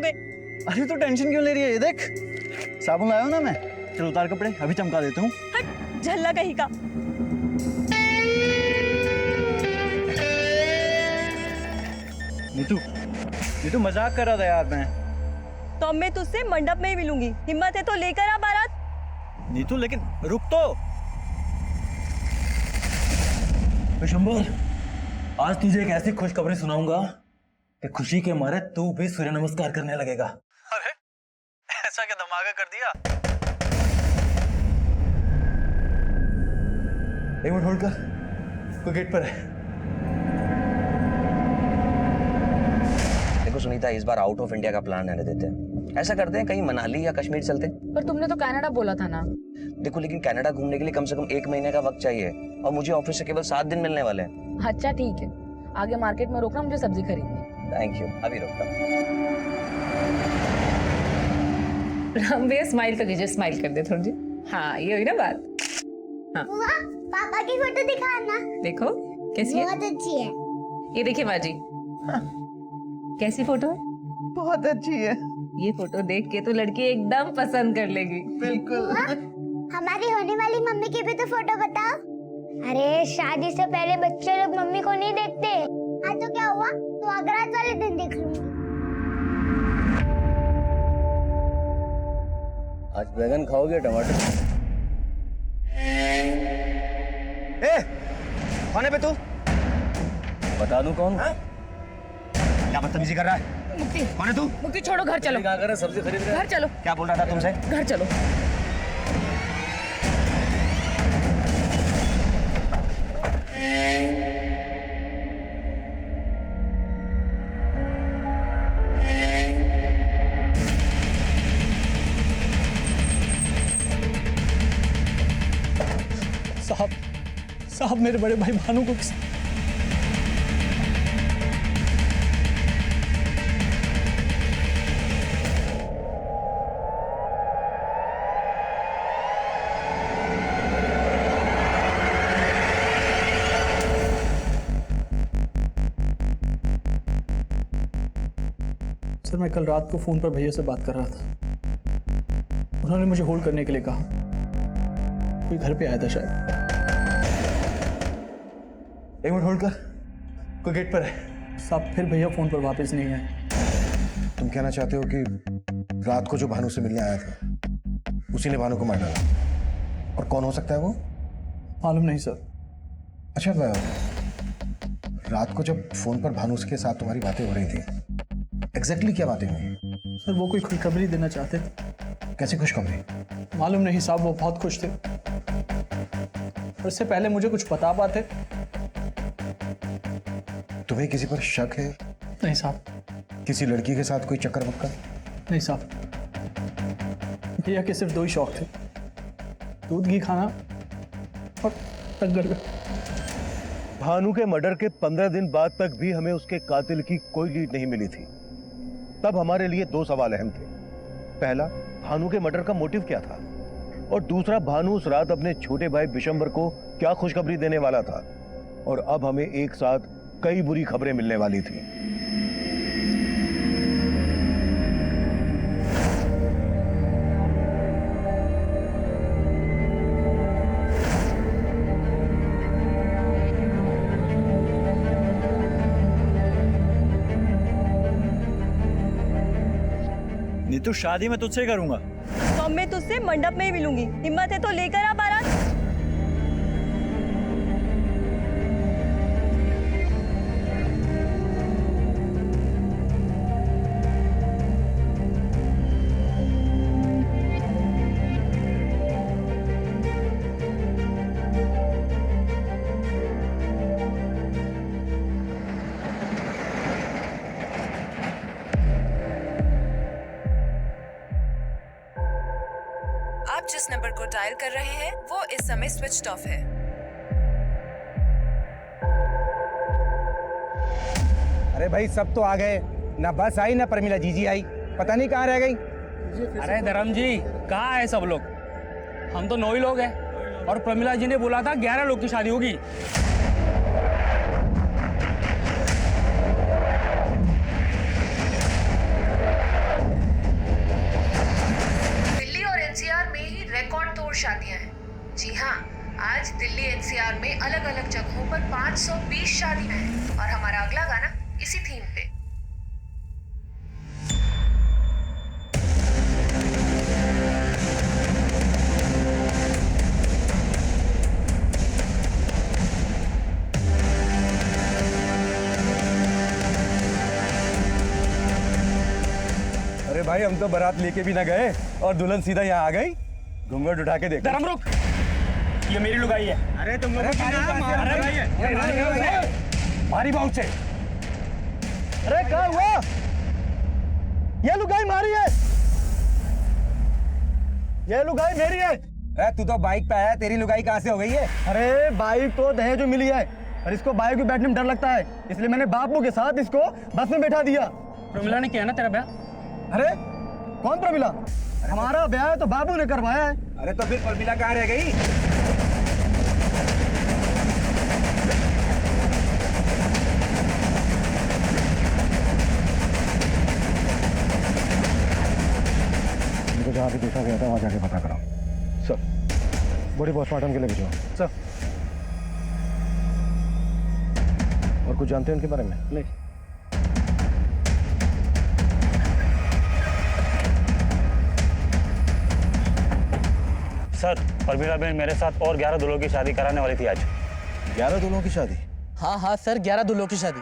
में। अरे तो टेंशन क्यों ले रही है? ये देख साबुन लाया हूं ना मैं। चल उतार कपड़े, अभी चमका देता हूँ। हट झल्ला कहीं का। नीतू मजाक कर रहा था यार मैं। तो अब मैं तुझसे मंडप में ही मिलूंगी। हिम्मत है तो लेकर आ बारात। नीतू लेकिन रुक तो। विशंबर, आज तुझे एक ऐसी खुशखबरी सुनाऊंगा कि खुशी के मारे तू भी सूर्य नमस्कार करने लगेगा। अरे ऐसा क्या धमाका कर दिया? एक मिनट होल्ड कर, कोई गेट पर है। देखो सुनीता, इस बार आउट ऑफ इंडिया का प्लान रहने देते हैं। ऐसा करते हैं कहीं मनाली या कश्मीर चलते हैं। पर तुमने तो कनाडा बोला था ना। देखो लेकिन कनाडा घूमने के लिए कम से कम 1 महीने का वक्त चाहिए और मुझे ऑफिस से केवल 7 दिन मिलने वाले हैं। अच्छा ठीक है, आगे मार्केट में रोकना, मुझे सब्जी खरीदनी। थैंक यू, अभी रोकता हूँ। राम भैया स्माइल तो कीजिए, स्माइल कर दे थोड़ी जी। हाँ ये हुई ना बात। हाँ पापा की फोटो दिखाना। देखो कैसी है। बहुत अच्छी है। ये देखिए माँ जी। कैसी फोटो है? बहुत अच्छी है। ये फोटो देख के तो लड़की एकदम पसंद कर लेगी। बिल्कुल। हमारी होने वाली मम्मी की भी तो फोटो बताओ। अरे शादी से पहले बच्चे लोग मम्मी को नहीं देखते। आज तो क्या हुआ, तो अगरात वाले दिन देख लूंगी। आज बैगन खाओगे टमाटर? कौन है बे तू? बता दूं कौन? क्या बदतमीजी कर रहा है? मुक्ति, कौन है तू? मुक्ति छोड़ो, घर चलो। क्या कर रहे, सब्जी खरीद रहे? घर चलो। क्या बोल रहा था तुमसे? घर चलो। साहब मेरे बड़े भाई भानु को सर मैं कल रात को फोन पर भैया से बात कर रहा था। उन्होंने मुझे होल्ड करने के लिए कहा। कोई घर पे आया था शायद। एक मिनट होल्ड कर, कोई गेट पर है। साहब फिर भैया फोन पर वापस नहीं आए। तुम कहना चाहते हो कि रात को जो भानु से मिलने आया था उसी ने भानु को मार डाला? और कौन हो सकता है वो? मालूम नहीं सर। अच्छा, रात को जब फोन पर भानु के साथ तुम्हारी बातें हो रही थी, एग्जैक्टली क्या बातें हुई? सर वो कोई खुशखबरी देना चाहते थे। कैसी खुशखबरी? मालूम नहीं साहब, वो बहुत खुश थे। और इससे पहले मुझे कुछ बता पाते। तुम्हें किसी पर शक है? नहीं साहब। किसी लड़की के साथ कोई चक्कर वक्कर? नहीं साहब, भैया के सिर्फ 2 ही शौक थे, दूध घी खाना और टक्कर। भानु के मर्डर के 15 दिन बाद तक भी हमें उसके कातिल की कोई लीड नहीं मिली थी। तब हमारे लिए 2 सवाल अहम थे। पहला, भानु के मर्डर का मोटिव क्या था, और दूसरा, भानु उस रात अपने छोटे भाई विशंबर को क्या खुशखबरी देने वाला था। और अब हमें एक साथ कई बुरी खबरें मिलने वाली थी। नीतू शादी मैं तुझसे करूंगा। तो अब मैं तुझसे मंडप में ही मिलूंगी। हिम्मत है तो लेकर आ बारात। आप जिस नंबर को डायल कर रहे हैं वो इस समय स्विच ऑफ है। अरे भाई सब तो आ गए, ना बस आई ना प्रमिला जीजी आई, पता नहीं कहाँ रह गई। अरे धर्म जी कहाँ है सब लोग? हम तो 9 ही लोग हैं और प्रमिला जी ने बोला था 11 लोग की शादी होगी। 520 शादी में है और हमारा अगला गाना इसी थीम पे। अरे भाई हम तो बारात लेके भी ना गए और दुल्हन सीधा यहाँ आ गई। घूंघट उठा के देखो। धर्म रुक, ये मेरी लुगाई है। अरे तुम लोग भारी बाउंस से। अरे क्या हुआ? ये लुगाई मारी है। ये लुगाई मेरी है। अरे तू तो बाइक पे आया, तेरी लुगाई कहाँ से हो गई है? अरे बाइक तो दहेज में मिली है और इसको बाइक में बैठने में डर लगता है, इसलिए मैंने बापू के साथ इसको बस में बैठा दिया। प्रमिला ने किया ना तेरा ब्याह? अरे कौन प्रमिला? हमारा ब्याह तो बाबू ने करवाया है। अरे तो फिर प्रमिला कहाँ रह गई? इनको जहाँ भी देखा गया था वहाँ जाके पता कराओ। सर बॉडी पोस्टमार्टम के लिए भेजो। सर। और कुछ जानते हैं उनके बारे में? नहीं। सर, प्रमिला बहन मेरे साथ और 11 दूल्हों की शादी कराने वाली थी आज। 11 दूल्हों की शादी? हाँ हाँ सर, 11 दूल्हों की शादी।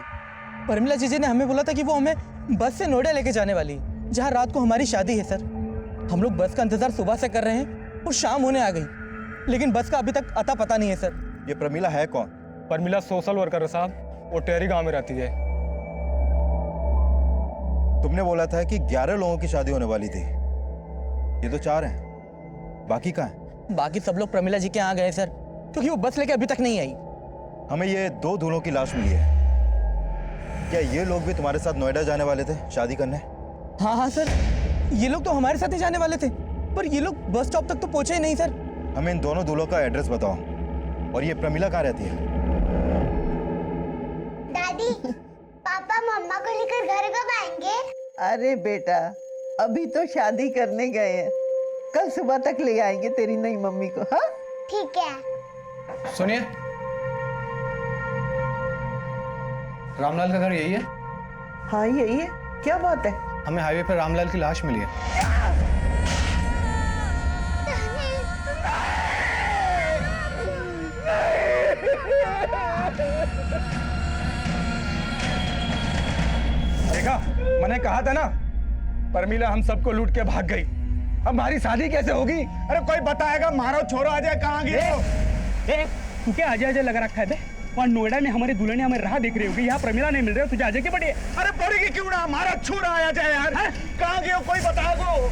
प्रमिला जीजी ने हमें बोला था कि वो हमें बस से नोएडा लेके जाने वाली, जहाँ रात को हमारी शादी है सर। हम लोग बस का इंतजार सुबह से कर रहे हैं और शाम होने आ गई, लेकिन बस का अभी तक अता पता नहीं है सर। ये प्रमिला है कौन? प्रमिला सोशल वर्कर है साहब, वो टेहरी गांव में रहती है। तुमने बोला था कि 11 लोगों की शादी होने वाली थी, ये तो 4 हैं, बाकी कहाँ हैं? बाकी सब लोग प्रमिला जी के यहाँ गए सर, क्योंकि वो बस लेके अभी तक नहीं आई। हमें ये 2 दूल्हों की लाश मिली है। क्या ये लोग भी तुम्हारे साथ नोएडा जाने वाले थे शादी करने? हाँ हाँ सर, ये लोग तो हमारे साथ ही जाने वाले थे, पर ये लोग बस स्टॉप तक तो पहुंचे ही नहीं सर। हमें इन दोनों दूल्हों का एड्रेस बताओ। और ये प्रमिला कहाँ रहती है? दादी, पापा मम्मा को लेकर घर कब आएंगे? अरे बेटा, अभी तो शादी करने गए हैं, कल सुबह तक ले आएंगे तेरी नई मम्मी को। हाँ ठीक है। सुनिए, रामलाल का घर यही है? हाँ यही है। क्या बात है? हमें हाईवे पर रामलाल की लाश मिली है। देखा, मैंने कहा था ना, प्रमिला हम सबको लूट के भाग गई। अब हमारी शादी कैसे होगी? अरे कोई बताएगा? मारो छोरो आ जाए, कहाँ गए? तू क्या आजे आजे लगा रखा है बे? और नोएडा में हमारी दुल्हन हमें राह देख रही होगी, यहाँ प्रमिला नहीं मिल रही, तुझे आजे की पड़ी है? अरे पड़ेगी क्यों ना, हमारा छोरा आया जाए यार। कहाँ गए हो, कोई बता दो।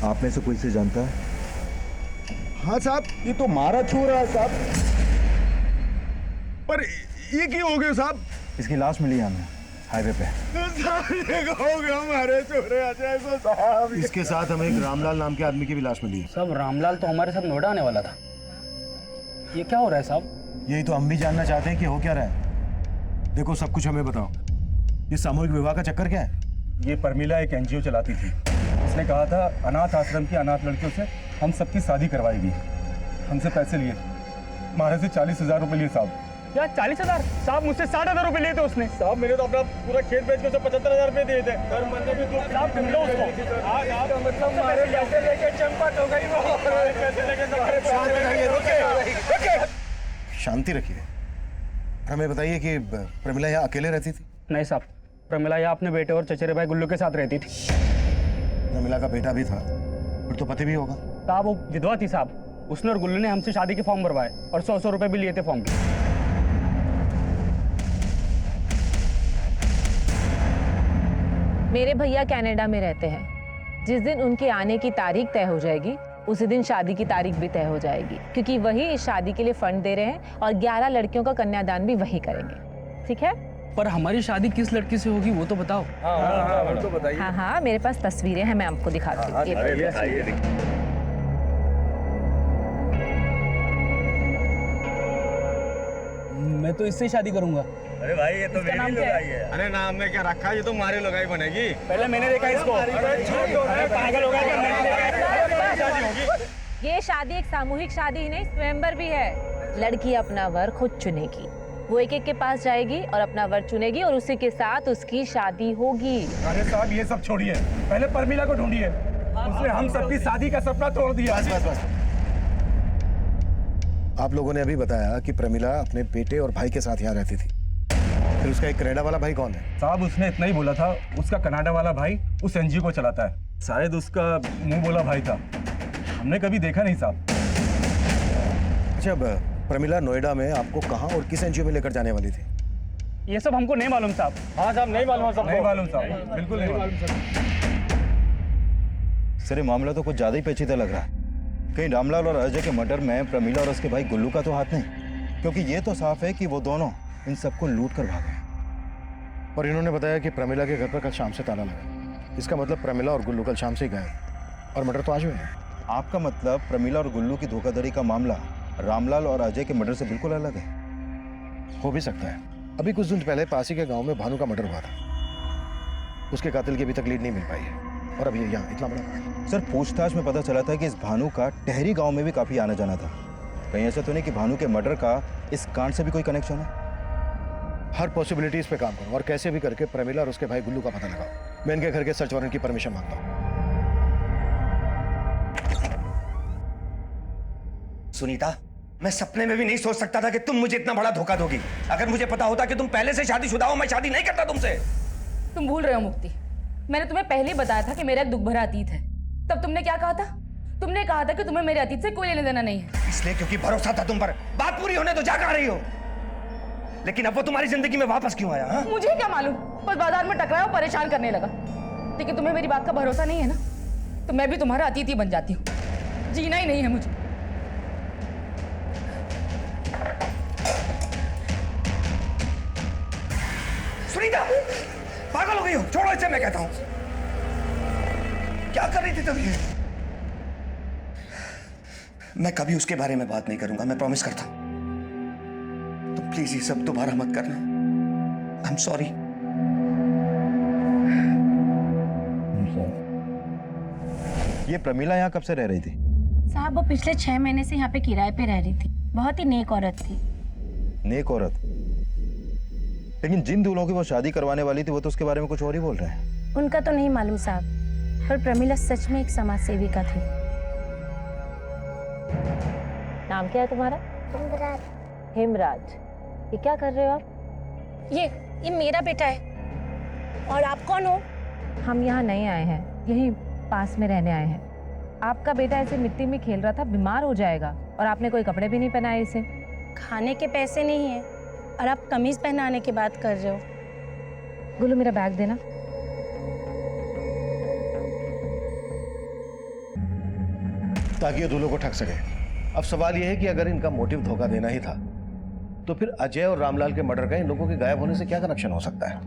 आप में से कोई से जानता है? हाँ साहब, ये तो मारा छोरा है साहब। पर ये क्यों हो गया साहब? इसकी लाश मिली है हमें हाईवे पे। हमारे छोरे आ जाए तो साहब। इसके साथ हमें एक रामलाल नाम के आदमी की भी लाश मिली है। सब रामलाल तो हमारे साथ नोएडा आने वाला था। ये क्या हो रहा है साहब? यही तो हम भी जानना चाहते हैं कि हो क्या रहा है। देखो, सब कुछ हमें बताओ। ये सामूहिक विवाह का चक्कर क्या है? ये प्रमिला एक एनजीओ चलाती थी। उसने कहा था अनाथ आश्रम की अनाथ लड़कियों से हम सबकी शादी करवाएगी। हमसे पैसे लिए, हमारे से 40,000 रुपए लिए साहब। क्या 40,000? साहब मुझसे 60,000 रुपए लिए थे उसने। साहब मैंने तो अपना पूरा खेत बेच के उसे 75,000 रुपए दिए थे। घर बनने में तो साहब ढूंढो उसको। मतलब हमारे पैसे लेके चंपट हो गई वो। पैसे लेके शांति रखिए। हमें बताइए कि प्रमिला यहाँ अकेले रहती थी? नहीं साहब, प्रमिला यहाँ अपने बेटे और चचेरे भाई गुल्लू के साथ रहती थी। प्रमिला का बेटा भी था, फिर तो पति भी होगा। साहब वो विधवा थी साहब। उसने और गुल्लू ने हमसे शादी के फॉर्म भरवाए और 100 रुपए भी लिए थे फॉर्म के। मेरे भैया कनाडा में रहते हैं। जिस दिन उनके आने की तारीख तय हो जाएगी, उसी दिन शादी की तारीख भी तय हो जाएगी, क्योंकि वही इस शादी के लिए फंड दे रहे हैं और 11 लड़कियों का कन्यादान भी वही करेंगे। ठीक है? पर हमारी शादी किस लड़की से होगी वो तो बताओ। हाँ, तो बताइए। हाँ हाँ, मेरे पास तस्वीरें हैं, मैं आपको दिखाती हूँ। मैं तो इससे शादी करूंगा। अरे भाई ये तो मेरी लुगाई है। अरे नाम में क्या रखा, ये तो हमारी लुगाई बनेगी। पहले मैंने देखा इसको। पागल हो गया क्या? मैंने देखा। शादी होगी। ये शादी एक सामूहिक शादी ही नहीं, स्वयंवर भी है। लड़की अपना वर खुद चुनेगी, वो एक एक के पास जाएगी और अपना वर चुनेगी और उसी के साथ उसकी शादी होगी। अरे साहब ये सब छोड़िए, पहले परमिला को ढूंढिए। उसने हम सबकी शादी का सपना तोड़ दिया। बस बस बस। आप लोगों ने अभी बताया कि प्रमिला अपने बेटे और भाई के साथ यहाँ रहती थी, फिर उसका एक कनाडा वाला भाई कौन है? साहब उसने इतना ही बोला था, उसका कनाडा वाला भाई उस एनजीओ को चलाता है। शायद उसका मुंह बोला भाई था, हमने कभी देखा नहीं साहब। अच्छा, प्रमिला नोएडा में आपको कहाँ और किस एनजीओ में लेकर जाने वाली थी? ये सब हमको नहीं मालूम साहब। हाँ साहब नहीं मालूम, सब नहीं मालूम साहब, बिल्कुल नहीं मालूम। सर ये मामला तो कुछ ज्यादा ही पेचीदा लग रहा है। कहीं रामलाल और अजय के मर्डर में प्रमिला और उसके भाई गुल्लू का तो हाथ नहीं, क्योंकि ये तो साफ है कि वो दोनों इन सबको लूट कर भागे। और इन्होंने बताया कि प्रमिला के घर पर कल शाम से ताला लगा। इसका मतलब प्रमिला और गुल्लू कल शाम से ही गए और मर्डर तो आज हुए हैं। आपका मतलब प्रमिला और गुल्लू की धोखाधड़ी का मामला रामलाल और अजय के मर्डर से बिल्कुल अलग है? हो भी सकता है। अभी कुछ दिन पहले पासी के गांव में भानु का मर्डर हुआ था, उसके कातिल की अभी तक लीड नहीं मिल पाई है, और अब ये यहाँ इतना बड़ा। सर पूछताछ में पता चला था कि इस भानु का टहरी गांव में भी काफी आना जाना था। कहीं ऐसा तो नहीं कि भानु के मर्डर का इस कांड से भी कोई कनेक्शन है? हर पॉसिबिलिटीज पे काम करो और कैसे भी करके प्रमिला और उसके भाई गुल्लू का पता लगाओ। मैं इनके घर के सर्च वारंट की परमिशन मांगता हूँ। सुनीता, मैं सपने में भी नहीं सोच सकता था कि तुम मुझे इतना बड़ा धोखा दोगी। अगर मुझे पता होता कि तुम पहले से शादीशुदा हो, मैं शादी नहीं करता तुमसे। तुम भूल रहे हो मुक्ति, मैंने तुम्हें पहले ही बताया था कि मेरा एक दुख भरा अतीत है। तब तुमने क्या कहा था? तुमने कहा था कि तुम्हें मेरे अतीत से कोई लेना देना नहीं है। इसलिए क्योंकि भरोसा था तुम पर। बात पूरी होने तो जा कहां रही हो? लेकिन अब वो तुम्हारी जिंदगी में वापस क्यों आया? हा? मुझे क्या मालूम, बस बाजार में टकराया और परेशान करने लगा। लेकिन तुम्हें मेरी बात का भरोसा नहीं है ना, तो मैं भी तुम्हारा अतीत ही बन जाती हूँ। जीना ही नहीं है मुझे। सुनीता, पागल हो गई हो? छोड़ो इसे, मैं कहता हूं। क्या कर रही थी तुम? मैं कभी उसके बारे में बात नहीं करूंगा, मैं प्रॉमिस करता हूं। तुम प्लीज ये सब दोबारा मत करना। I am sorry. ये प्रमिला यहाँ कब से रह रही थी? साहब वो पिछले 6 महीने से यहाँ पे किराए पे रह रही थी। बहुत ही नेक औरत थी। नेक औरत? लेकिन जिन दूल्हों की वो शादी करवाने वाली थी वो तो उसके बारे में कुछ और ही बोल रहे हैं। उनका तो नहीं मालूम साहब, पर प्रमिला सच में एक समाज सेविका थी। नाम क्या है तुम्हारा? हिमराज। हिमराज। ये क्या कर रहे हो आप? ये मेरा बेटा है। और आप कौन हो? हम यहाँ नहीं आए हैं, यही पास में रहने आए हैं। आपका बेटा ऐसे मिट्टी में खेल रहा था, बीमार हो जाएगा, और आपने कोई कपड़े भी नहीं पहनाए इसे। खाने के पैसे नहीं है और आप कमीज पहनाने की बात कर रहे हो। गुल्लू मेरा बैग देना। ताकि ये दूल्हों को ठग सके। अब सवाल यह है कि अगर इनका मोटिव धोखा देना ही था, तो फिर अजय और रामलाल के मर्डर का इन लोगों के गायब होने से क्या कनेक्शन हो सकता है?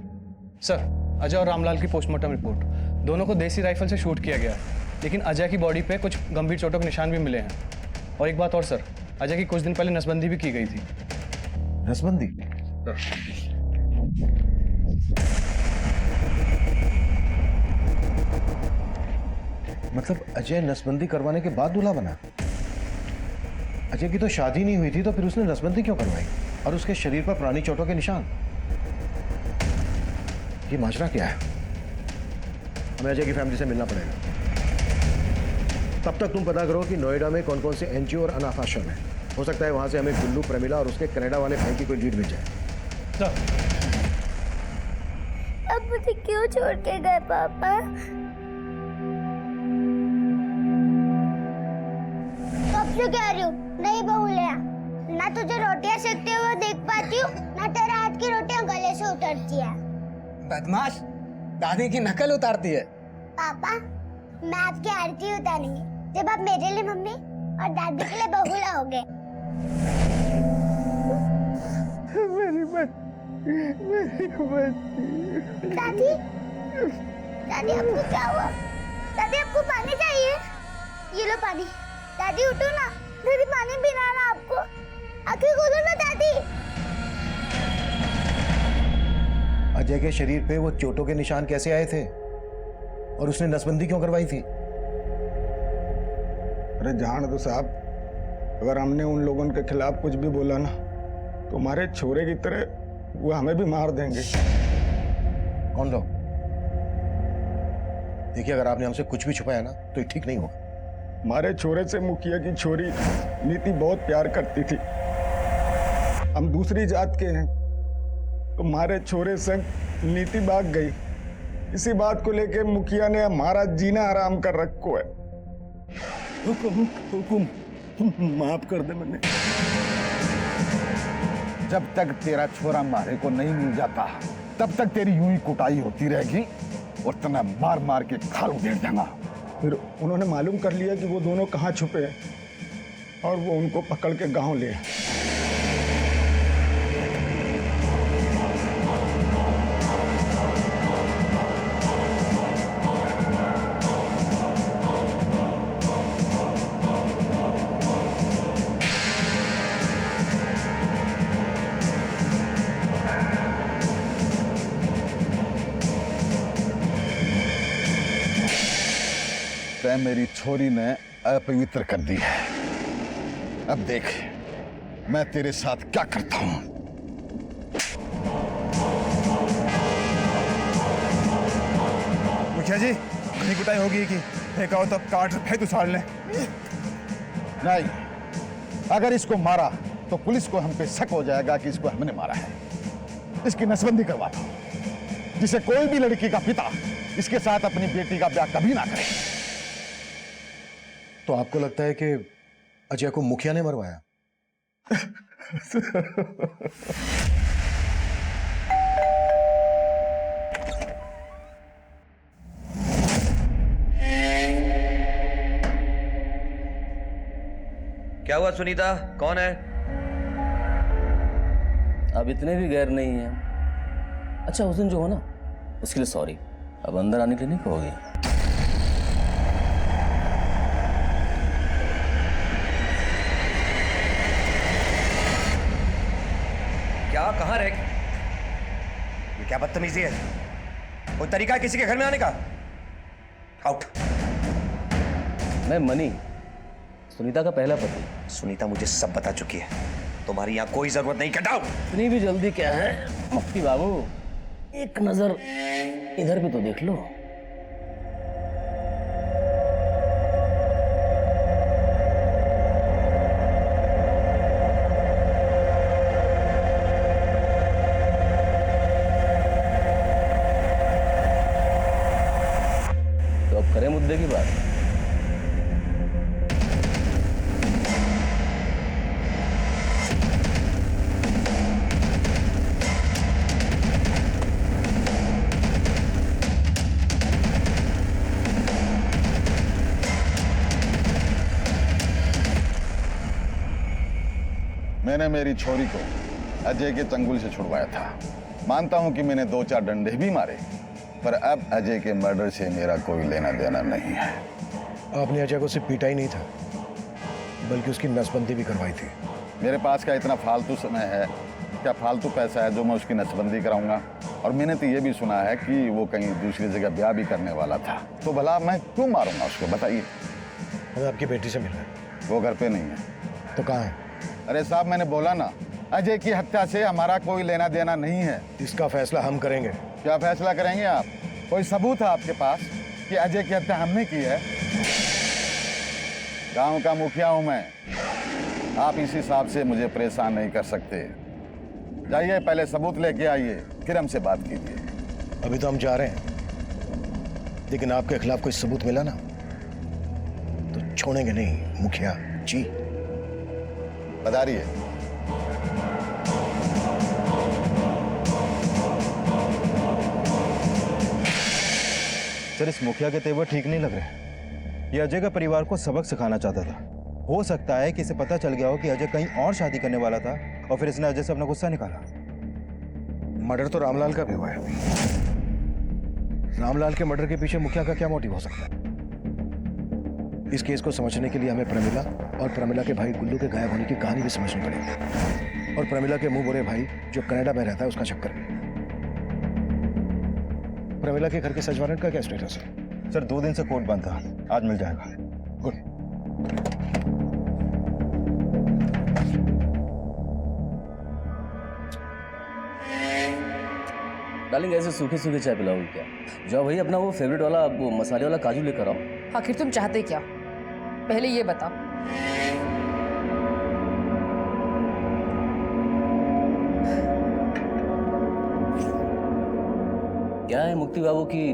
सर, अजय और रामलाल की पोस्टमार्टम रिपोर्ट, दोनों को देसी राइफल से शूट किया गया, लेकिन अजय की बॉडी पे कुछ गंभीर चोटों के निशान भी मिले हैं। और एक बात और सर, अजय की कुछ दिन पहले नसबंदी भी की गई थी। नसबंदी? मतलब अजय नसबंदी करवाने के बाद दूल्हा बना? अजय की तो शादी नहीं हुई थी, तो फिर उसने नसबंदी क्यों करवाई? और उसके शरीर पर पुरानी चोटों के निशान? ये माजरा क्या है? हमें अजय की फैमिली से मिलना पड़ेगा। तब तक तुम पता करो कि नोएडा में कौन कौन से एनजीओ और अनाथ आश्रम है। हो सकता है वहां से हमें गुल्लू, प्रमिला और उसके कनाडा वाले भाई की कोई लीड मिल जाए। अब मुझे क्यों छोड़ के गए पापा? कब से कह रही हूँ नहीं बहू ले आ। ना तुझे रोटियां सेकते हुए देख पाती हूँ, ना तेरे हाथ की रोटियां गले से उतरती है। बदमाश, दादी की नकल उतारती है। पापा, मैं आपकी आरती उतारूंगी जब आप मेरे लिए मम्मी और दादी के लिए बहू लाओगे। मेरी बच्ची। दादी, दादी आपको क्या हुआ? दादी आपको पानी चाहिए? ये लो पानी। दादी उठो ना, दादी पानी पिलाना आपको। आंखें खोलो ना दादी। अजय के शरीर पे वो चोटों के निशान कैसे आए थे? और उसने नसबंदी क्यों करवाई थी? अरे जान दो साहब, अगर हमने उन लोगों के खिलाफ कुछ भी बोला ना तो हमारे छोरे की तरह वो हमें भी मार देंगे। कौन लोग? देखिए, अगर आपने हमसे कुछ भी छुपाया ना तो ये ठीक नहीं होगा। हमारे छोरे से मुखिया की छोरी नीति बहुत प्यार करती थी। हम दूसरी जात के हैं तो हमारे छोरे संग नीति भाग गई। इसी बात को लेके मुखिया ने हमारा जीना आराम कर रखो है। हुकुम माफ कर दे मैंने। जब तक तेरा छोरा मारे को नहीं मिल जाता तब तक तेरी यूं ही कुटाई होती रहेगी और तना मार मार के खाल उधेड़ देगा। फिर उन्होंने मालूम कर लिया कि वो दोनों कहाँ छुपे हैं और वो उनको पकड़ के गांव ले आए। तै मेरी छोरी ने अपवित्र कर दी है। अब देख मैं तेरे साथ क्या करता हूं। मुखिया जी, घनी कुटाई होगी कि फेंका हो तो काट फेंक उछाल ले। नहीं, अगर इसको मारा तो पुलिस को हम पे शक हो जाएगा कि इसको हमने मारा है। इसकी नसबंदी करवाता हूं, जिसे कोई भी लड़की का पिता इसके साथ अपनी बेटी का ब्याह कभी ना करे। तो आपको लगता है कि अजय को मुखिया ने मरवाया? क्या हुआ सुनीता, कौन है? अब इतने भी गैर नहीं है। अच्छा, उस दिन जो हो ना उसके लिए सॉरी। अब अंदर आने के लिए नहीं कहोगे? क्या, कहाँ रह? ये क्या बदतमीजी है? कोई तरीका है किसी के घर में आने का? आउट। मैं मनी, सुनीता का पहला पति। सुनीता मुझे सब बता चुकी है, तुम्हारी यहाँ कोई जरूरत नहीं। Get out. इतनी भी जल्दी क्या है मुफ्ती बाबू? एक नजर इधर भी तो देख लो। तो अब करें मुद्दे की बात। मैंने मेरी छोरी को अजय के चंगुल से छुड़वाया था। मानता हूं कि मैंने 2-4 डंडे भी मारे, पर अब अजय के मर्डर से मेरा कोई लेना देना नहीं है। आपने अजय को सिर्फ पीटा ही नहीं था, बल्कि उसकी नसबंदी भी करवाई थी। मेरे पास क्या इतना फालतू समय है, क्या फालतू पैसा है जो मैं उसकी नसबंदी कराऊंगा? और मैंने तो ये भी सुना है कि वो कहीं दूसरी जगह ब्याह भी करने वाला था। तो भला मैं क्यों मारूंगा उसको, बताइए। हमें आपकी बेटी से मिलना है। वो घर पे नहीं है। तो कहाँ है? अरे साहब, मैंने बोला ना, अजय की हत्या से हमारा कोई लेना देना नहीं है। इसका फैसला हम करेंगे। क्या फैसला करेंगे आप? कोई सबूत है आपके पास कि अजय की हत्या हमने की है? गांव का मुखिया हूं मैं, आप इस हिसाब से मुझे परेशान नहीं कर सकते। जाइए, पहले सबूत लेके आइए, फिर हमसे बात कीजिए। अभी तो हम जा रहे हैं, लेकिन आपके खिलाफ कोई सबूत मिला ना तो छोड़ेंगे नहीं मुखिया जी। बताइए। सर, इस मुखिया के तेवर ठीक नहीं लग रहे। ये अजय का परिवार को सबक सिखाना चाहता था। हो सकता है कि इसे पता चल गया हो कि अजय कहीं और शादी करने वाला था और फिर इसने अजय से अपना गुस्सा निकाला। मर्डर तो रामलाल का भी हुआ है। रामलाल के मर्डर के पीछे मुखिया का क्या मोटिव हो सकता है? इस केस को समझने के लिए हमें प्रमिला और प्रमिला के भाई गुल्लू के गायब होने की कहानी भी समझनी पड़ेगी, और प्रमिला के मुंह बुरे भाई जो कनाडा में रहता है उसका चक्कर भी। प्रमिला के घर के सर्च वारंट का क्या स्टेटस है? सर, 2 दिन से कोर्ट बंद था, आज मिल जाएगा। गुड। डार्लिंग ऐसे सूखे सूखे चाय पिलाओगे क्या? जाओ भाई अपना वो फेवरेट वाला वो मसाले वाला काजू लेकर आओ। आखिर तुम चाहते क्या? पहले ये बताओ। क्या है मुक्ति बाबू की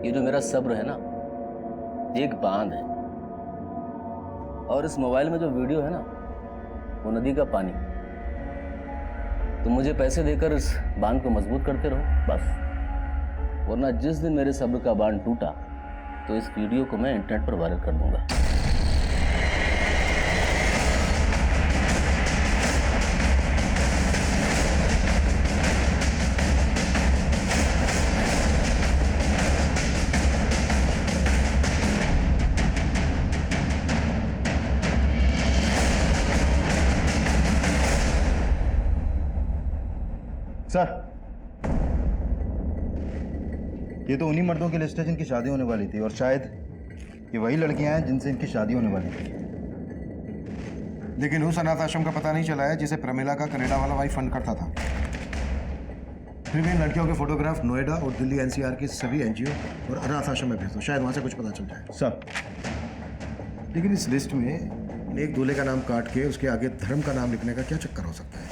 ये जो मेरा सब्र है ना, एक बांध है, और इस मोबाइल में जो वीडियो है ना वो नदी का पानी। तुम मुझे पैसे देकर इस बांध को मजबूत करते रहो बस, वरना जिस दिन मेरे सब्र का बांध टूटा तो इस वीडियो को मैं इंटरनेट पर वायरल कर दूंगा। सर, ये तो उन्हीं मर्दों की लिस्ट है जिनकी शादी होने वाली थी, और शायद ये वही लड़कियां हैं जिनसे इनकी शादी होने वाली थी। लेकिन उस अनाथ आश्रम का पता नहीं चला है जिसे प्रमिला का कनाडा वाला भाई फंड करता था। फिर भी इन लड़कियों के फोटोग्राफ नोएडा और दिल्ली एनसीआर के सभी एनजीओ और अनाथ आश्रम में भेज दो, शायद वहां से कुछ पता चल जाए। सर, लेकिन इस लिस्ट में एक दूल्हे का नाम काट के उसके आगे धर्म का नाम लिखने का क्या चक्कर हो सकता है?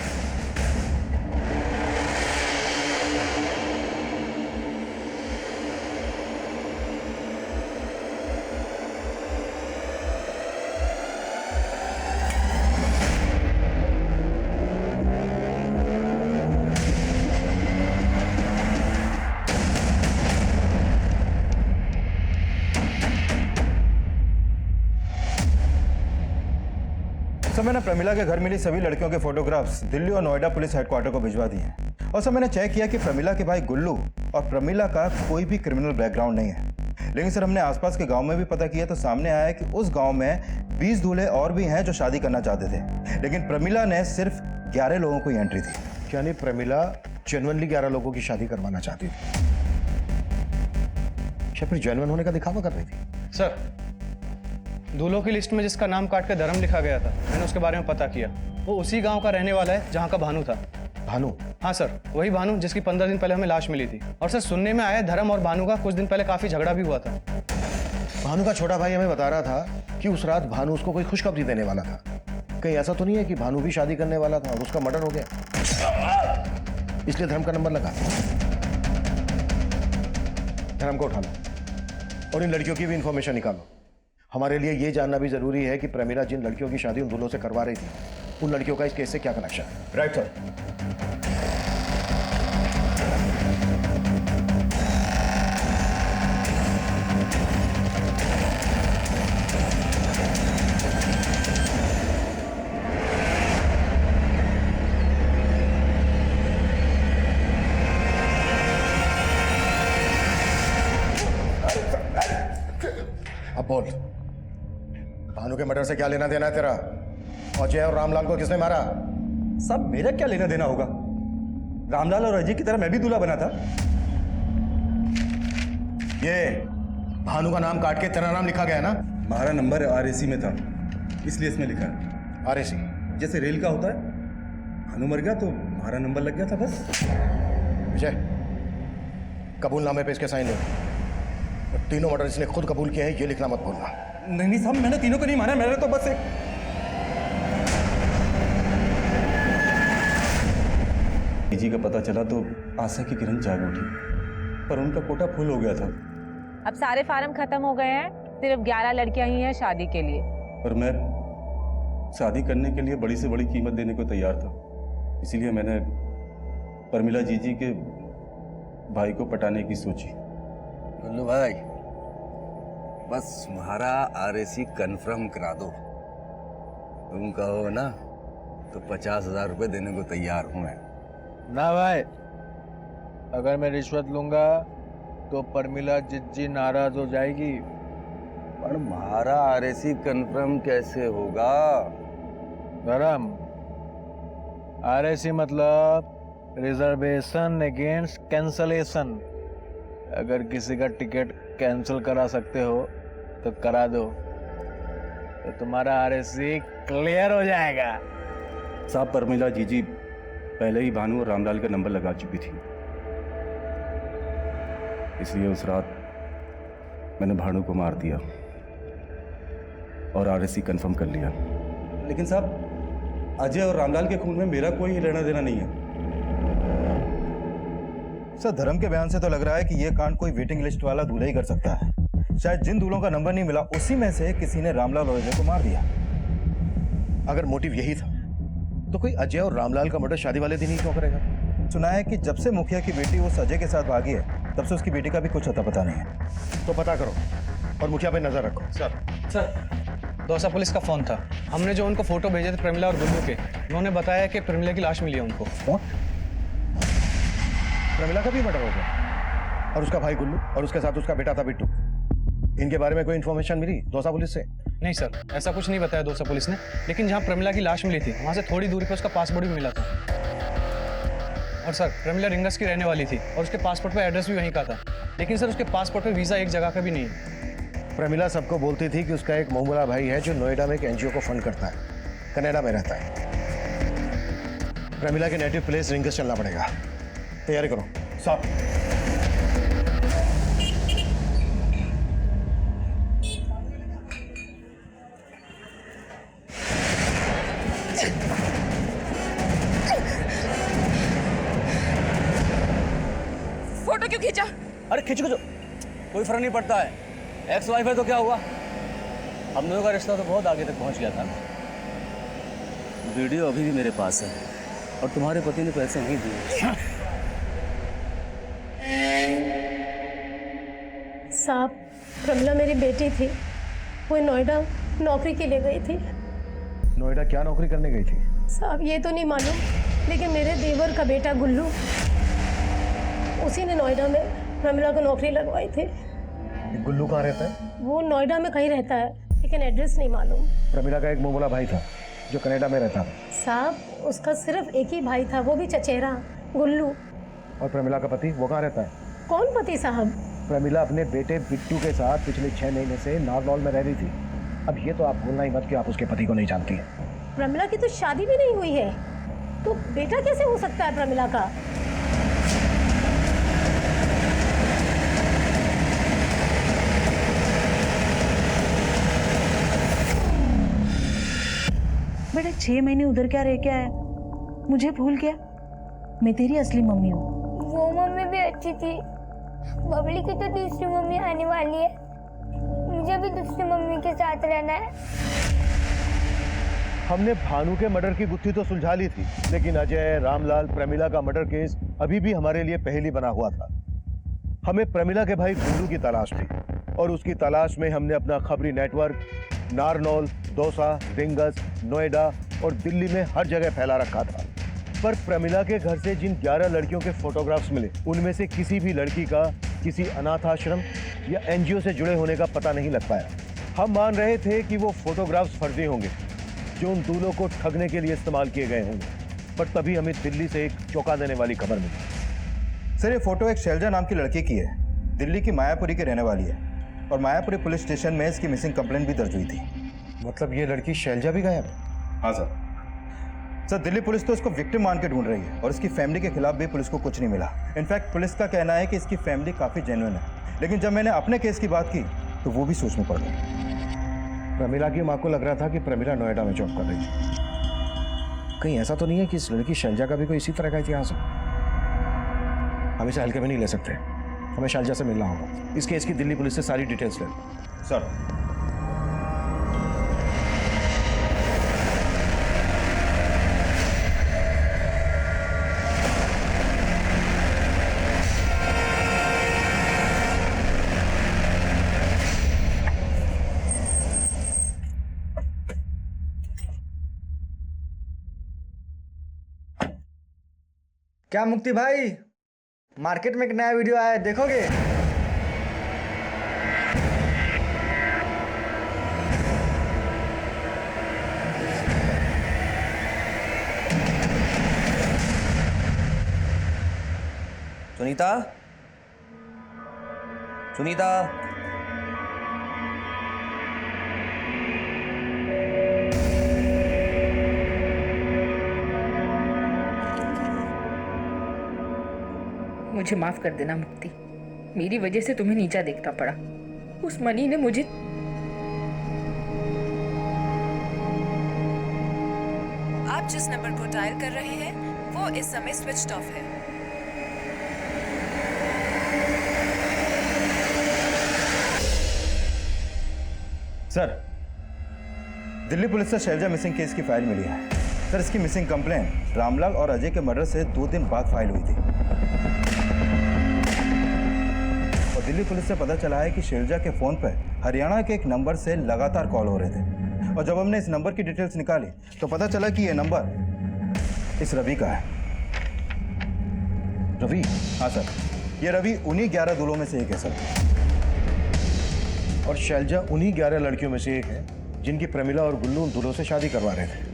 सर, मैंने प्रमिला के घर मिली सभी लड़कियों के फोटोग्राफ्स दिल्ली और नोएडा पुलिस हेडक्वार्टर को भिजवा दिए हैं। और सर, मैंने चेक किया कि प्रमिला के भाई गुल्लू और प्रमिला का कोई भी क्रिमिनल बैकग्राउंड नहीं है। लेकिन सर, हमने आसपास के गांव में भी पता किया तो सामने आया है कि उस गांव में 20 दूल्हे और भी हैं जो शादी करना चाहते थे, लेकिन प्रमिला ने सिर्फ 11 लोगों को एंट्री दी। यानी प्रमिला जेन्युइनली 11 लोगों की शादी करवाना चाहती थी, या फिर जेन्युइन होने का दिखावा कर रही थी? सर, दूल्हों की लिस्ट में जिसका नाम काट कर धर्म लिखा गया था, मैंने उसके बारे में पता किया। वो उसी गांव का रहने वाला है जहां का भानु था। भानु? हाँ सर, वही भानु जिसकी 15 दिन पहले हमें लाश मिली थी। और सर, सुनने में आया धर्म और भानु का कुछ दिन पहले काफी झगड़ा भी हुआ था। भानु का छोटा भाई हमें बता रहा था कि उस रात भानु उसको कोई खुशखबरी देने वाला था। कहीं ऐसा तो नहीं है कि भानु भी शादी करने वाला था और उसका मर्डर हो गया, इसलिए धर्म का नंबर लगा? धर्म को उठा लो और इन लड़कियों की भी इंफॉर्मेशन निकालो। हमारे लिए ये जानना भी जरूरी है कि प्रमिला जिन लड़कियों की शादी उन दूल्हों से करवा रही थी, उन लड़कियों का इस केस से क्या कनेक्शन है। Right sir. अब बोल, भानु के मर्डर से क्या लेना देना है तेरा? अजय और रामलाल को किसने मारा? सब मेरा क्या लेना देना होगा? रामलाल और अजय की तरह मैं भी दूल्हा बना था। ये भानु का नाम काट के तेरा नाम लिखा गया है ना? हमारा नंबर आरएसी में था, इसलिए इसमें लिखा है। आरएसी जैसे रेल का होता है, भानु मर गया तो हमारा नंबर लग गया था बस। विजय, कबूलनामे पे इसके साइन ले। तीनों मर्डर इसने खुद कबूल किए हैं, ये लिखना मत भूलना। नहीं साहब, मैंने तीनों को नहीं मारा, मैंने तो बस एक जी का पता चला तो आशा की किरण जाग उठी, पर उनका कोटा फुल हो गया था। अब सारे फार्म खत्म हो गए हैं, सिर्फ 11 लड़कियां ही हैं शादी के लिए। और मैं शादी करने के लिए बड़ी से बड़ी कीमत देने को तैयार था, इसीलिए मैंने प्रमिला जीजी के भाई को पटाने की सोची। गुल्लू भाई, बस तुम्हारा आरएसी कंफर्म करा दो। तुम कहो ना तो 50,000 रुपए देने को तैयार हूं मैं। ना भाई, अगर मैं रिश्वत लूंगा तो प्रमिला जिज्जी नाराज हो जाएगी। पर हमारा आरएसी कंफर्म कैसे होगा? धर्म, आरएसी मतलब रिजर्वेशन अगेंस्ट कैंसलेशन। अगर किसी का टिकट कैंसिल करा सकते हो तो करा दो। तो तुम्हारा आरएससी क्लियर हो जाएगा। साहब परमिला जीजी पहले ही भानु और रामलाल का नंबर लगा चुकी थी, इसलिए उस रात मैंने भानु को मार दिया और आरएससी कंफर्म कर लिया। लेकिन साहब अजय और रामलाल के खून में मेरा कोई लेना देना नहीं है। सर धर्म के बयान से तो लग रहा है कि ये कांड कोई वेटिंग लिस्ट वाला दूल्हा ही कर सकता है। शायद जिन दूल्हों का नंबर नहीं मिला उसी में से किसी ने रामलाल और अजय को मार दिया। अगर मोटिव यही था तो कोई अजय और रामलाल का मर्डर शादी वाले दिन ही क्यों करेगा? सुना है कि जब से मुखिया की बेटी उस अजय के साथ भागी है तब से उसकी बेटी का भी कुछ अता पता नहीं है। तो पता करो और मुखिया पे नजर रखो। सर दौसा पुलिस का फोन था। हमने जो उनको फोटो भेजे थे प्रमिला और गुल्लू के, उन्होंने बताया कि प्रमिला की लाश मिली है उनको। प्रमिला का भी मर्डर हो गया और उसका भाई गुल्लू और उसके साथ उसका बेटा था बिट्टू। इनके बारे में कोई इन्फॉर्मेशन मिली दौसा पुलिस से? नहीं सर, ऐसा कुछ नहीं बताया दौसा पुलिस ने, लेकिन जहाँ प्रमिला की लाश मिली थी वहाँ से थोड़ी दूरी पर उसका पासपोर्ट भी मिला था। और सर प्रमिला रिंगस की रहने वाली थी और उसके पासपोर्ट पर एड्रेस भी वहीं का था, लेकिन सर उसके पासपोर्ट पर वीज़ा एक जगह का भी नहीं है। प्रमिला सबको बोलती थी कि उसका एक मोहम्मला भाई है जो नोएडा में एक एनजीओ को फंड करता है, कनाडा में रहता है। प्रमिला के नेटिव प्लेस रिंगस चलना पड़ेगा। तैयारी करो साहब। फोटो क्यों खींचा? अरे खींचो कोई फर्क नहीं पड़ता है। एक्स वाइफ है तो क्या हुआ, हम दोनों का रिश्ता तो बहुत आगे तक पहुंच गया था। वीडियो अभी भी मेरे पास है और तुम्हारे पति ने पैसे नहीं दिए। साहब प्रमिला मेरी बेटी थी, वो नोएडा नौकरी के लिए गई थी। नोएडा क्या नौकरी करने गई थी? साहब ये तो नहीं मालूम, लेकिन मेरे देवर का बेटा गुल्लू, उसी ने नोएडा में प्रमिला को नौकरी लगवाई थी। गुल्लू कहाँ रहता है? वो नोएडा में कहीं रहता है, लेकिन एड्रेस नहीं मालूम। प्रमिला का एक मोहम्मला भाई था जो कनाडा में रहता था। साहब उसका सिर्फ एक ही भाई था, वो भी चचेरा, गुल्लू। और प्रमिला का पति वो कहाँ रहता है? कौन पति साहब? प्रमिला अपने बेटे बिट्टू के साथ पिछले 6 महीने से नारनौल में रह रही थी। अब ये तो आप भूलना ही मत कि आप उसके पति को नहीं जानती हैं। प्रमिला की तो शादी भी नहीं हुई है, तो बेटा कैसे हो सकता है प्रमिला का? बेटा 6 महीने उधर क्या रह के आया, मुझे भूल गया? मैं तेरी असली मम्मी हूँ। वो मम्मी भी अच्छी थी, बबली की तो दूसरी मम्मी आने वाली है, मुझे भी दूसरी मम्मी के साथ रहना है। हमने भानु के मर्डर की गुत्थी तो सुलझा ली थी, लेकिन अजय, रामलाल, प्रमिला का मर्डर केस अभी भी हमारे लिए पहेली बना हुआ था। हमें प्रमिला के भाई गुल्लू की तलाश थी और उसकी तलाश में हमने अपना खबरी नेटवर्क नारनौल, दौसा, रिंगस, नोएडा और दिल्ली में हर जगह फैला रखा था। पर प्रमिला के घर से जिन 11 लड़कियों के फोटोग्राफ्स मिले, उनमें से किसी भी लड़की का किसी अनाथ आश्रम या एनजीओ से जुड़े होने का पता नहीं लग पाया। हम मान रहे थे कि वो फोटोग्राफ्स फर्जी होंगे जो उन दूल्हों को ठगने के लिए इस्तेमाल किए गए होंगे, पर तभी हमें दिल्ली से एक चौंका देने वाली खबर मिली। सर ये फोटो एक शैलजा नाम की लड़की की है, दिल्ली की मायापुरी की रहने वाली है और मायापुरी पुलिस स्टेशन में इसकी मिसिंग कंप्लेंट भी दर्ज हुई थी। मतलब ये लड़की शैलजा भी गायब? हाँ सर। सर दिल्ली पुलिस तो इसको विक्टिम मान के ढूंढ रही है और इसकी फैमिली के खिलाफ भी पुलिस को कुछ नहीं मिला। इनफैक्ट पुलिस का कहना है कि इसकी फैमिली काफ़ी जेन्युइन है, लेकिन जब मैंने अपने केस की बात की तो वो भी सोच में पड़ गई। प्रमिला की माँ को लग रहा था कि प्रमिला नोएडा में जॉब कर रही थी। कहीं ऐसा तो नहीं है कि इस लड़की शैलजा का भी कोई इसी तरह का इतिहास हो? हम इसे हल्के में नहीं ले सकते, हमें शैलजा से मिलना होगा। इस केस की दिल्ली पुलिस से सारी डिटेल्स ले। सर क्या मुक्ति भाई, मार्केट में एक नया वीडियो आया है, देखोगे? सुनीता, सुनीता, मुझे माफ कर देना मुक्ति। मेरी वजह से तुम्हें नीचा देखना पड़ा। उस मनी ने मुझे आप जिस नंबर को डायल कर रहे हैं वो इस समय स्विच्ड ऑफ है। सर, दिल्ली पुलिस से शैलजा मिसिंग केस की फाइल मिली है। सर, इसकी मिसिंग कंप्लेन रामलाल और अजय के मर्डर से 2 दिन बाद फाइल हुई थी और दिल्ली पुलिस से पता चला है कि शैलजा के फोन पर हरियाणा के एक नंबर से लगातार कॉल हो रहे थे और जब हमने इस नंबर की डिटेल्स निकाली तो पता चला कि यह नंबर इस रवि का है। रवि? हाँ सर, ये रवि उन्हीं 11 दूल्हों में से एक है सर। और शैलजा उन्हीं 11 लड़कियों में से एक है जिनकी प्रमिला और गुल्लू उन दूल्हों से शादी करवा रहे थे।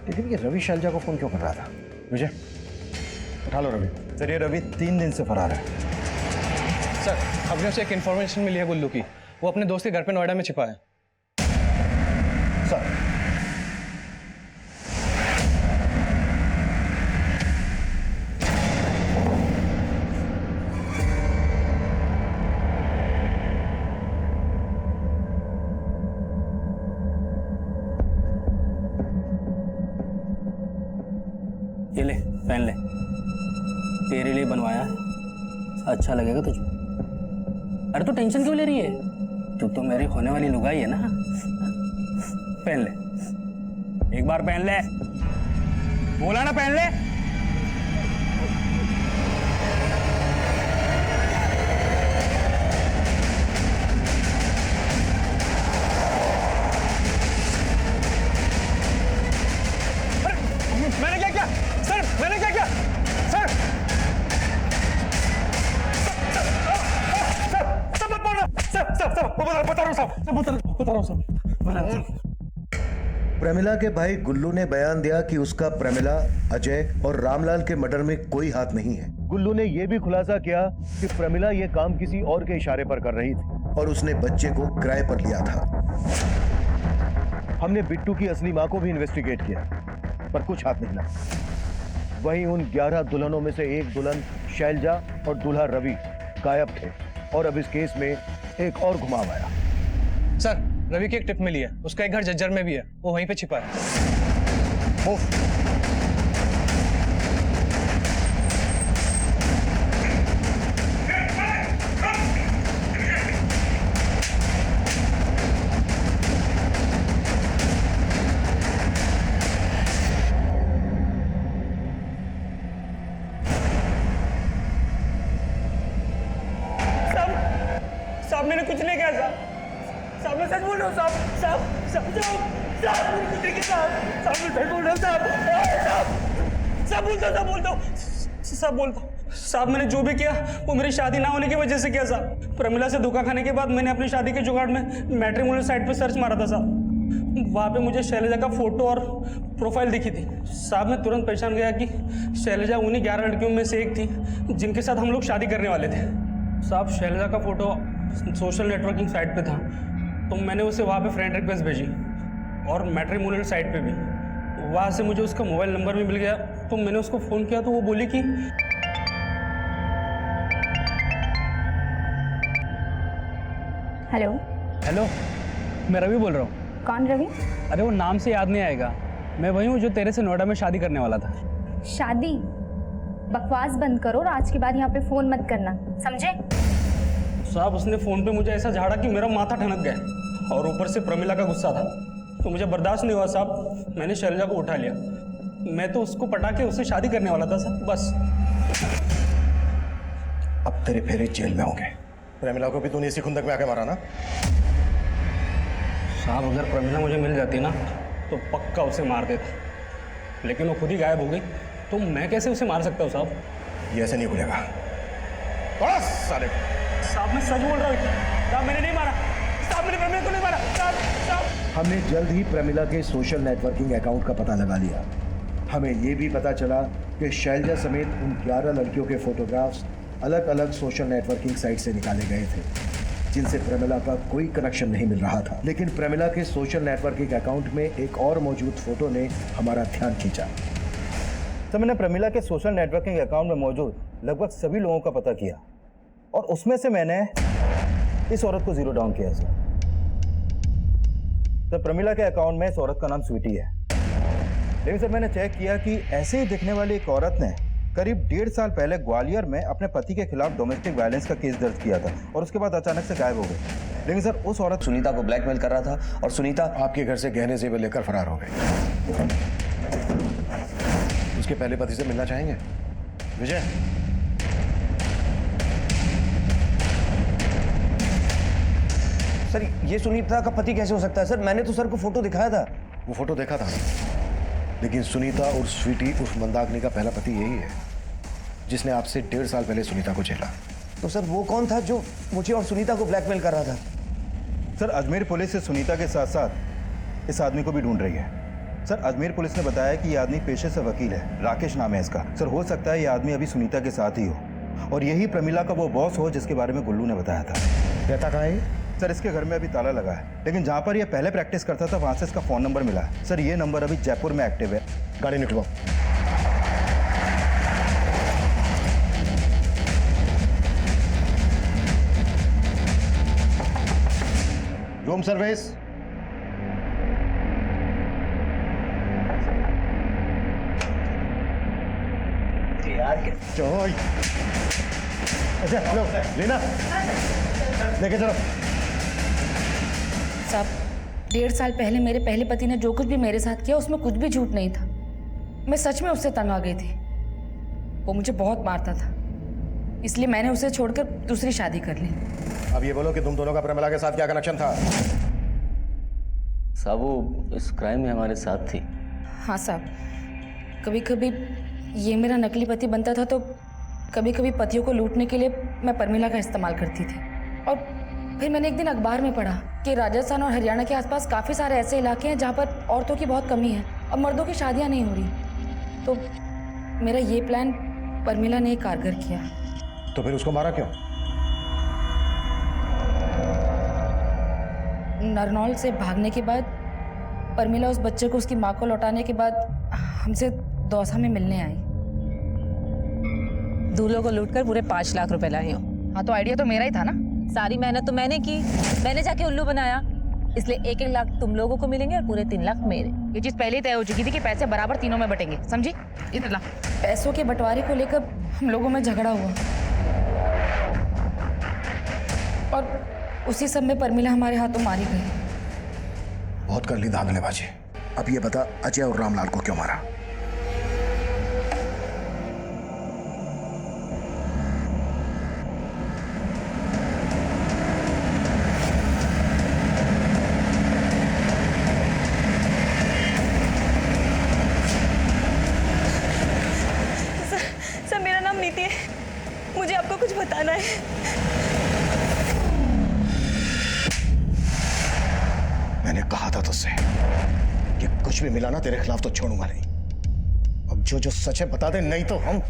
लेकिन ये रवि शैलजा को फोन क्यों कर रहा था? विजय, उठा लो रवि। सर, ये रवि 3 दिन से फरार है। सर, हमने उसे एक इन्फॉर्मेशन मिली है गुल्लू की। वो अपने दोस्त के घर पे नोएडा में छिपा है। सर, ये ले, पहन ले। तेरे लिए बनवाया है, अच्छा लगेगा तुझे। अरे तू टेंशन क्यों ले रही है? तू तो मेरी होने वाली लुगाई है ना। पहन ले, एक बार पहन ले। बोला ना पहन ले। मैंने क्या किया सर? मैंने क्या किया सर? सब मत बोलना सर। बता रहा हूँ साहब। प्रमिला के भाई गुल्लू ने बयान दिया कि उसका प्रमिला, अजय और रामलाल के मर्डर में कोई हाथ नहीं है। गुल्लू ने यह भी खुलासा किया कि प्रमिला यह काम किसी और के इशारे पर कर रही थी और उसने बच्चे को किराए पर लिया था। हमने बिट्टू की असली मां को भी इन्वेस्टिगेट किया पर कुछ हाथ नहीं लगा। वहीं उन 11 दुल्हनों में से एक दुल्हन शैलजा और दूल्हा रवि गायब थे और अब इस केस में एक और घुमाव आया। सर, रवि की एक टिप मिली है। उसका एक घर जज्जर में भी है, वो वहीं पे छिपा है। साहब मैंने कुछ नहीं किया साहब मैं सच बोल रहा हूँ साहब मैंने कुछ नहीं किया साहब मैं सच बोल रहा हूँ साहब बोलता हूँ साहब मैंने जो भी किया वो मेरी शादी ना होने की वजह से किया साहब। प्रमिला से धोखा खाने के बाद मैंने अपनी शादी के जुगाड़ में मैट्रिमोनियल साइट पे सर्च मारा था साहब। वहाँ पे मुझे शैलजा का फोटो और प्रोफाइल दिखी थी साहब। मैं तुरंत पहचान गया कि शैलजा उन्हीं 11 लड़कियों में से एक थी जिनके साथ हम लोग शादी करने वाले थे साहब। शैलजा का फोटो सोशल नेटवर्किंग साइट पे था तो मैंने उसे वहाँ पे फ्रेंड रिक्वेस्ट भेजी और मैट्रिमोनियल साइट पे भी। वहाँ से मुझे उसका मोबाइल नंबर भी मिल गया तो मैंने उसको फ़ोन किया तो वो बोली कि हेलो हेलो, मैं रवि बोल रहा हूँ। कौन रवि? अरे वो नाम से याद नहीं आएगा। मैं वही हूँ जो तेरे से नोएडा में शादी करने वाला था। शादी? बकवास बंद करो और आज के बाद यहाँ पे फोन मत करना, समझे? साहब उसने फ़ोन पे मुझे ऐसा झाड़ा कि मेरा माथा ठनक गया और ऊपर से प्रमिला का गुस्सा था तो मुझे बर्दाश्त नहीं हुआ साहब। मैंने शैलजा को उठा लिया। मैं तो उसको पटा के उससे शादी करने वाला था साहब बस। अब तेरे फेरे जेल में होंगे। प्रमिला को भी तूने इसी खुंदक में आके मारा ना? साहब अगर प्रमिला मुझे मिल जाती ना तो पक्का उसे मार देता, लेकिन वो खुद ही गायब हो गई तो मैं कैसे उसे मार सकता हूँ साहब? ये ऐसे नहीं खुलेगा। साले साहब मैं सच बोल रहा हूँ साहब, मैंने नहीं मारा साहब, मैंने प्रमिला को नहीं मारा साहब। हमने जल्द ही प्रमिला के सोशल नेटवर्किंग अकाउंट का पता लगा लिया। हमें ये भी पता चला कि शैलजा समेत उन 11 लड़कियों के फोटोग्राफ्स अलग अलग सोशल नेटवर्किंग साइट से निकाले गए थे जिनसे प्रमिला का कोई कनेक्शन नहीं मिल रहा था। लेकिन प्रमिला के सोशल नेटवर्किंग अकाउंट में एक और मौजूद फोटो ने हमारा ध्यान खींचा। सर मैंने प्रमिला के सोशल नेटवर्किंग अकाउंट में मौजूद लगभग सभी लोगों का पता किया और उसमें से मैंने इस औरत को जीरो डाउन किया सर। तो प्रमिला के अकाउंट में इस औरत का नाम स्वीटी है, लेकिन सर मैंने चेक किया कि ऐसे ही दिखने वाली एक औरत ने करीब 1.5 साल पहले ग्वालियर में अपने पति के खिलाफ डोमेस्टिक वायलेंस का केस दर्ज किया था और उसके बाद अचानक से गायब हो गई। लेकिन सर उस औरत सुनीता को ब्लैकमेल कर रहा था और सुनीता आपके घर से गहने जेवर लेकर फरार हो गए। उसके पहले पति से मिलना चाहेंगे विजय? सर ये सुनीता का पति कैसे हो सकता है? सर मैंने तो सर को फोटो दिखाया था। वो फोटो देखा था, लेकिन सुनीता और स्वीटी उस मंदाकिनी का पहला पति यही है जिसने आपसे 1.5 साल पहले सुनीता को झेला। तो सर वो कौन था जो मुझे और सुनीता को ब्लैकमेल कर रहा था? सर अजमेर पुलिस से सुनीता के साथ साथ इस आदमी को भी ढूंढ रही है। सर अजमेर पुलिस ने बताया कि ये आदमी पेशे से वकील है, राकेश नाम है इसका। सर हो सकता है ये आदमी अभी सुनीता के साथ ही हो और यही प्रमिला का वो बॉस हो जिसके बारे में गुल्लू ने बताया था। रहता कहाँ है? सर इसके घर में अभी ताला लगा है, लेकिन जहाँ पर ये पहले प्रैक्टिस करता था वहाँ से इसका फ़ोन नंबर मिला है। सर ये नंबर अभी जयपुर में एक्टिव है। गाड़ी निकलवाओ। Room service. चलो अच्छा लो लेना लेके चलो। साहब 1.5 साल पहले मेरे पहले पति ने जो कुछ भी मेरे साथ किया उसमें कुछ भी झूठ नहीं था। मैं सच में उससे तंग आ गई थी। वो मुझे बहुत मारता था, इसलिए मैंने उसे छोड़कर दूसरी शादी कर ली। अब ये बोलो कि तुम दोनों का प्रमिला के साथ क्या कनेक्शन था? साहब वो इस क्राइम में हमारे साथ थी। हाँ साहब, कभी कभी ये मेरा नकली पति बनता था तो कभी कभी पतियों को लूटने के लिए मैं प्रमिला का इस्तेमाल करती थी। और फिर मैंने एक दिन अखबार में पढ़ा कि राजस्थान और हरियाणा के आसपास काफ़ी सारे ऐसे इलाके हैं जहाँ पर औरतों की बहुत कमी है और मर्दों की शादियाँ नहीं हो रही। तो मेरा ये प्लान प्रमिला ने कारगर किया। तो फिर उसको मारा क्यों? नरनौल से भागने के बाद प्रमिला उस बच्चे को उसकी माँ को लौटाने के बाद हमसे दौसा में मिलने आई। दूल्हों को लूटकर पूरे 5 लाख रुपए लाई हूँ। हाँ तो आइडिया तो मेरा ही था ना। सारी मेहनत तो मैंने की, मैंने जाके उल्लू बनाया, इसलिए 1-1 लाख तुम लोगों को मिलेंगे और पूरे 3 लाख मेरे। ये चीज पहले ही तय हो चुकी थी कि पैसे बराबर तीनों में बटेंगे, समझी? इधर ला। पैसों के बंटवारे को लेकर हम लोगों में झगड़ा हुआ और उसी सब में प्रमिला हमारे हाथों मारी गई। बहुत कर ली धांधलेबाजी। अब ये बता अजय और रामलाल को क्यों मारा? सर मेरा नाम नीति है, मुझे आपको कुछ बताना है। मैंने कहा था तुझसे कि कुछ भी मिला ना तेरे खिलाफ तो छोड़ूंगा नहीं। अब जो सच है बता दे, नहीं तो हम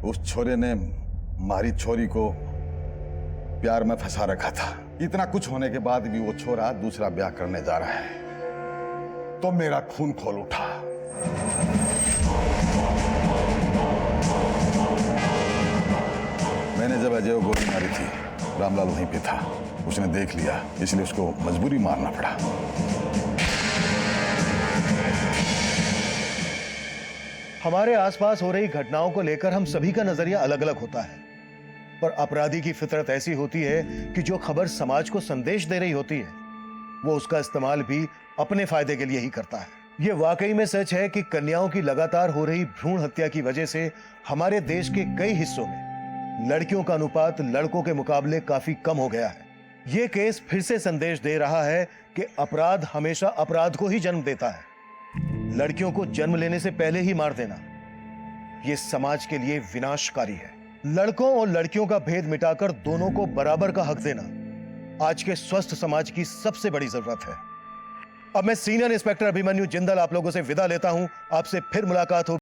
उस छोरे ने मारी छोरी को प्यार में फंसा रखा था। इतना कुछ होने के बाद भी वो छोरा दूसरा ब्याह करने जा रहा है तो मेरा खून खोल उठा। मैंने जब अजय को गोली मारी थी रामलाल वहीं पे था, उसने देख लिया, इसलिए उसको मजबूरी मारना पड़ा। हमारे आसपास हो रही घटनाओं को लेकर हम सभी का नजरिया अलग अलग होता है, पर अपराधी की फितरत ऐसी होती है कि जो खबर समाज को संदेश दे रही होती है वो उसका इस्तेमाल भी अपने फायदे के लिए ही करता है। ये वाकई में सच है कि कन्याओं की लगातार हो रही भ्रूण हत्या की वजह से हमारे देश के कई हिस्सों में लड़कियों का अनुपात लड़कों के मुकाबले काफी कम हो गया है। ये केस फिर से संदेश दे रहा है कि अपराध हमेशा अपराध को ही जन्म देता है। लड़कियों को जन्म लेने से पहले ही मार देना यह समाज के लिए विनाशकारी है। लड़कों और लड़कियों का भेद मिटाकर दोनों को बराबर का हक देना आज के स्वस्थ समाज की सबसे बड़ी जरूरत है। अब मैं सीनियर इंस्पेक्टर अभिमन्यु जिंदल आप लोगों से विदा लेता हूं। आपसे फिर मुलाकात होगी।